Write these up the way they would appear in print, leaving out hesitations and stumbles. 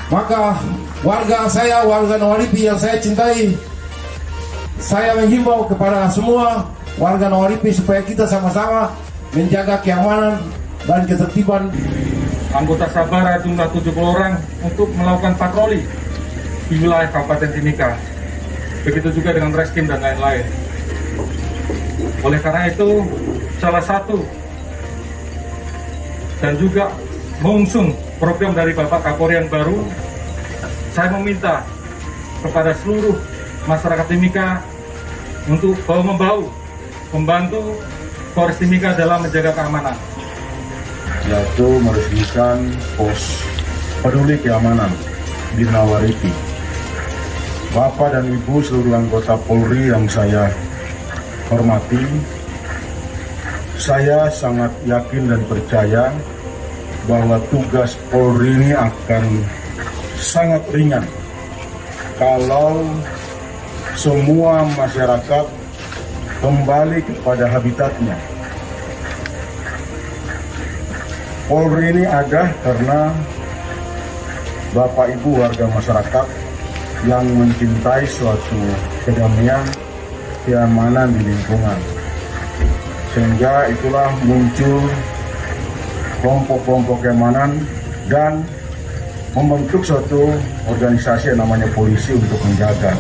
Maka warga Nawaripi yang saya cintai, saya menghimbau kepada semua warga Nawaripi supaya kita sama-sama menjaga keamanan dan ketertiban. Anggota Sabara jumlah 70 orang untuk melakukan patroli di wilayah Kabupaten Timika. Begitu juga dengan Reskim dan lain-lain. Oleh karena itu, salah satu dan juga mengusung program dari Bapak Kapolri yang baru, saya meminta kepada seluruh masyarakat Timika untuk bahu-membahu membantu Polres Timika dalam menjaga keamanan, yaitu meresmikan pos peduli keamanan di Nawaripi. Bapak dan Ibu seluruh anggota Polri yang saya hormati, saya sangat yakin dan percaya bahwa tugas Polri ini akan sangat ringan kalau semua masyarakat kembali kepada habitatnya. Polri ini ada karena Bapak Ibu warga masyarakat yang mencintai suatu kedamaian, keamanan di lingkungan. Sehingga itulah muncul kelompok-kelompok keamanan dan membentuk suatu organisasi yang namanya polisi untuk menjaga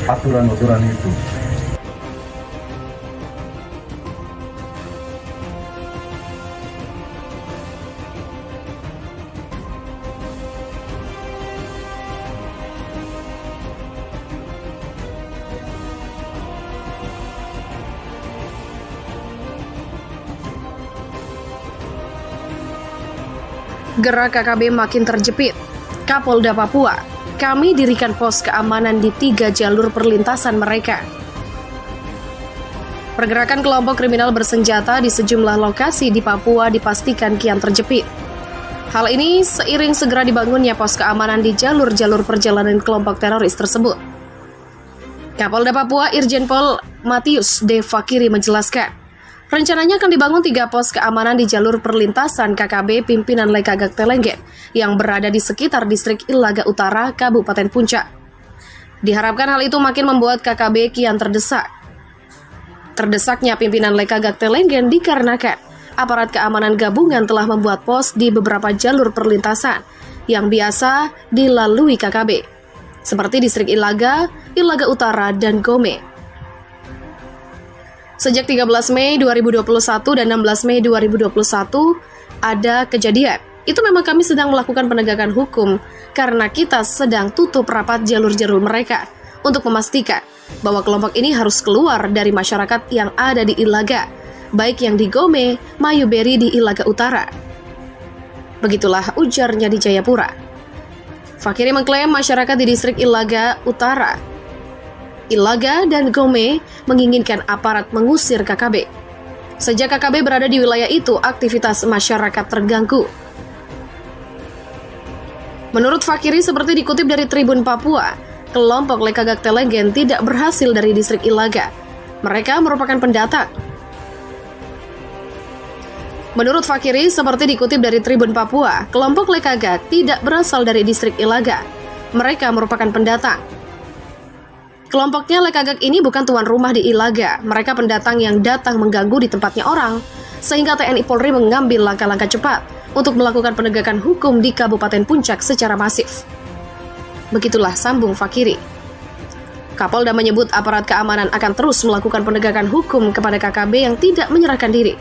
aturan-aturan itu. Gerak KKB makin terjepit. Kapolda Papua, kami dirikan pos keamanan di 3 jalur perlintasan mereka. Pergerakan kelompok kriminal bersenjata di sejumlah lokasi di Papua dipastikan kian terjepit. Hal ini seiring segera dibangunnya pos keamanan di jalur-jalur perjalanan kelompok teroris tersebut. Kapolda Papua Irjen Pol Matius D. Fakiri menjelaskan, rencananya akan dibangun 3 pos keamanan di jalur perlintasan KKB pimpinan Lekagak Telenggen yang berada di sekitar distrik Ilaga Utara, Kabupaten Puncak. Diharapkan hal itu makin membuat KKB kian terdesak. Terdesaknya pimpinan Lekagak Telenggen dikarenakan aparat keamanan gabungan telah membuat pos di beberapa jalur perlintasan yang biasa dilalui KKB, seperti distrik Ilaga, Ilaga Utara, dan Gome. Sejak 13 Mei 2021 dan 16 Mei 2021 ada kejadian. Itu memang kami sedang melakukan penegakan hukum karena kita sedang tutup rapat jalur-jalur mereka untuk memastikan bahwa kelompok ini harus keluar dari masyarakat yang ada di Ilaga, baik yang di Gome, Mayuberi di Ilaga Utara. Begitulah ujarnya di Jayapura. Fakiri mengklaim masyarakat di distrik Ilaga Utara, Ilaga, dan Gome menginginkan aparat mengusir KKB. Sejak KKB berada di wilayah itu, aktivitas masyarakat terganggu. Menurut Fakiri, seperti dikutip dari Tribun Papua, kelompok Lekagak Telenggen tidak berhasil dari distrik Ilaga. Mereka merupakan pendatang. Menurut Fakiri, seperti dikutip dari Tribun Papua, kelompok Lekagak tidak berasal dari distrik Ilaga. Mereka merupakan pendatang. Kelompoknya Lekagak ini bukan tuan rumah di Ilaga. Mereka pendatang yang datang mengganggu di tempatnya orang, sehingga TNI Polri mengambil langkah-langkah cepat untuk melakukan penegakan hukum di Kabupaten Puncak secara masif. Begitulah sambung Fakiri. Kapolda menyebut aparat keamanan akan terus melakukan penegakan hukum kepada KKB yang tidak menyerahkan diri.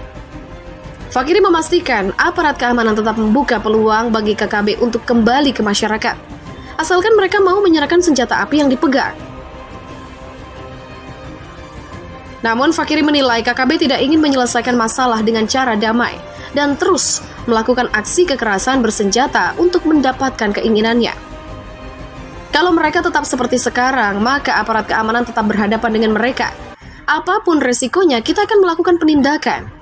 Fakiri memastikan aparat keamanan tetap membuka peluang bagi KKB untuk kembali ke masyarakat, asalkan mereka mau menyerahkan senjata api yang dipegang. Namun Fakiri menilai KKB tidak ingin menyelesaikan masalah dengan cara damai dan terus melakukan aksi kekerasan bersenjata untuk mendapatkan keinginannya. Kalau mereka tetap seperti sekarang, maka aparat keamanan tetap berhadapan dengan mereka. Apapun resikonya, kita akan melakukan penindakan.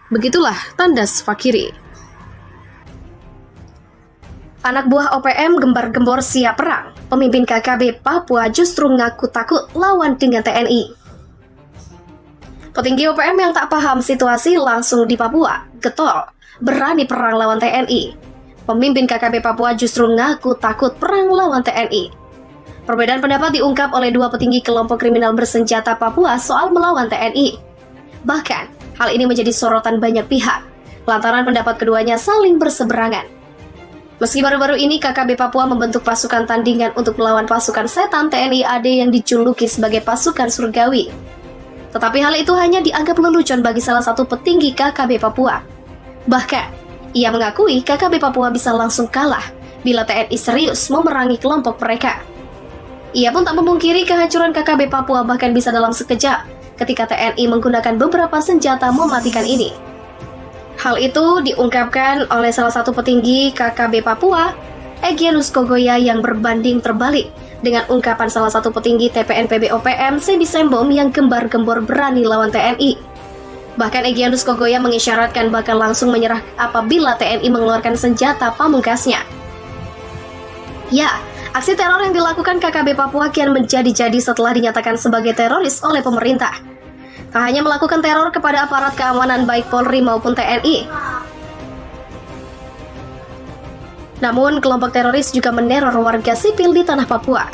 Begitulah tandas Fakiri. Anak buah OPM gembar-gembor siap perang. Pemimpin KKB Papua justru ngaku takut lawan dengan TNI. Petinggi OPM yang tak paham situasi langsung di Papua, getol, berani perang lawan TNI. pemimpin KKB Papua justru ngaku takut perang lawan TNI. Perbedaan pendapat diungkap oleh dua petinggi kelompok kriminal bersenjata Papua soal melawan TNI. Bahkan, hal ini menjadi sorotan banyak pihak, lantaran pendapat keduanya saling berseberangan. Meski baru-baru ini KKB Papua membentuk pasukan tandingan untuk melawan pasukan setan TNI AD yang dijuluki sebagai pasukan surgawi. Tetapi hal itu hanya dianggap lelucon bagi salah satu petinggi KKB Papua. Bahkan, ia mengakui KKB Papua bisa langsung kalah bila TNI serius memerangi kelompok mereka. Ia pun tak memungkiri kehancuran KKB Papua bahkan bisa dalam sekejap ketika TNI menggunakan beberapa senjata mematikan ini. Hal itu diungkapkan oleh salah satu petinggi KKB Papua, Egyanus Kogoya, yang berbanding terbalik dengan ungkapan salah satu petinggi TPNPB OPM, Sebi Sembom, yang gembar-gembor berani lawan TNI. Bahkan Egyanus Kogoya mengisyaratkan bakal langsung menyerah apabila TNI mengeluarkan senjata pamungkasnya. Ya, aksi teror yang dilakukan KKB Papua kian menjadi-jadi setelah dinyatakan sebagai teroris oleh pemerintah. Tak hanya melakukan teror kepada aparat keamanan baik Polri maupun TNI, namun kelompok teroris juga meneror warga sipil di tanah Papua.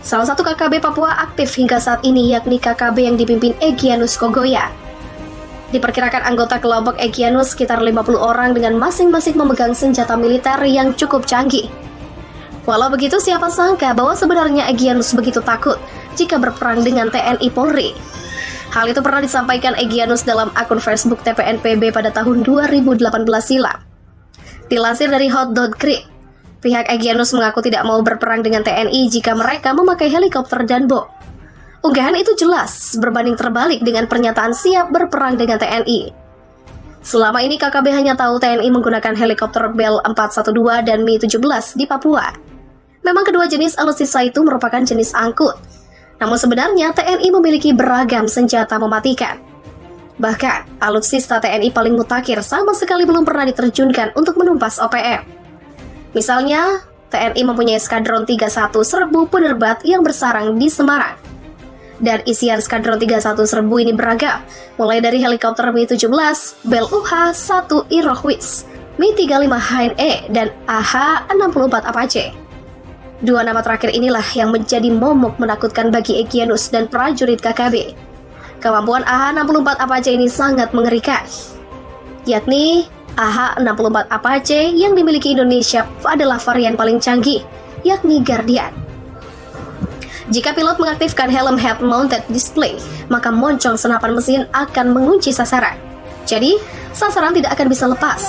Salah satu KKB Papua aktif hingga saat ini yakni KKB yang dipimpin Egyanus Kogoya. Diperkirakan anggota kelompok Egyanus sekitar 50 orang dengan masing-masing memegang senjata militer yang cukup canggih. Walau begitu, siapa sangka bahwa sebenarnya Egyanus begitu takut jika berperang dengan TNI Polri. Hal itu pernah disampaikan Egyanus dalam akun Facebook TPNPB pada tahun 2018 silam. Dilansir dari Hot.Creek, pihak Egyanus mengaku tidak mau berperang dengan TNI jika mereka memakai helikopter dan bom. Unggahan itu jelas berbanding terbalik dengan pernyataan siap berperang dengan TNI. Selama ini KKB hanya tahu TNI menggunakan helikopter Bell 412 dan Mi-17 di Papua. Memang kedua jenis alutsista itu merupakan jenis angkut. Namun sebenarnya TNI memiliki beragam senjata mematikan. Bahkan, alutsista TNI paling mutakhir sama sekali belum pernah diterjunkan untuk menumpas OPM. Misalnya, TNI mempunyai Skadron 31 Serbu penerbat yang bersarang di Semarang. Dan isian Skadron 31 Serbu ini beragam, mulai dari helikopter Mi-17, Bell UH-1 Irohwitz, Mi-35 HNE, dan AH-64 Apache. Dua nama terakhir inilah yang menjadi momok menakutkan bagi Egyanus dan prajurit KKB. Kemampuan AH-64 Apache ini sangat mengerikan, yakni AH-64 Apache yang dimiliki Indonesia adalah varian paling canggih, yakni Guardian. Jika pilot mengaktifkan helm head-mounted display, maka moncong senapan mesin akan mengunci sasaran. Jadi, sasaran tidak akan bisa lepas.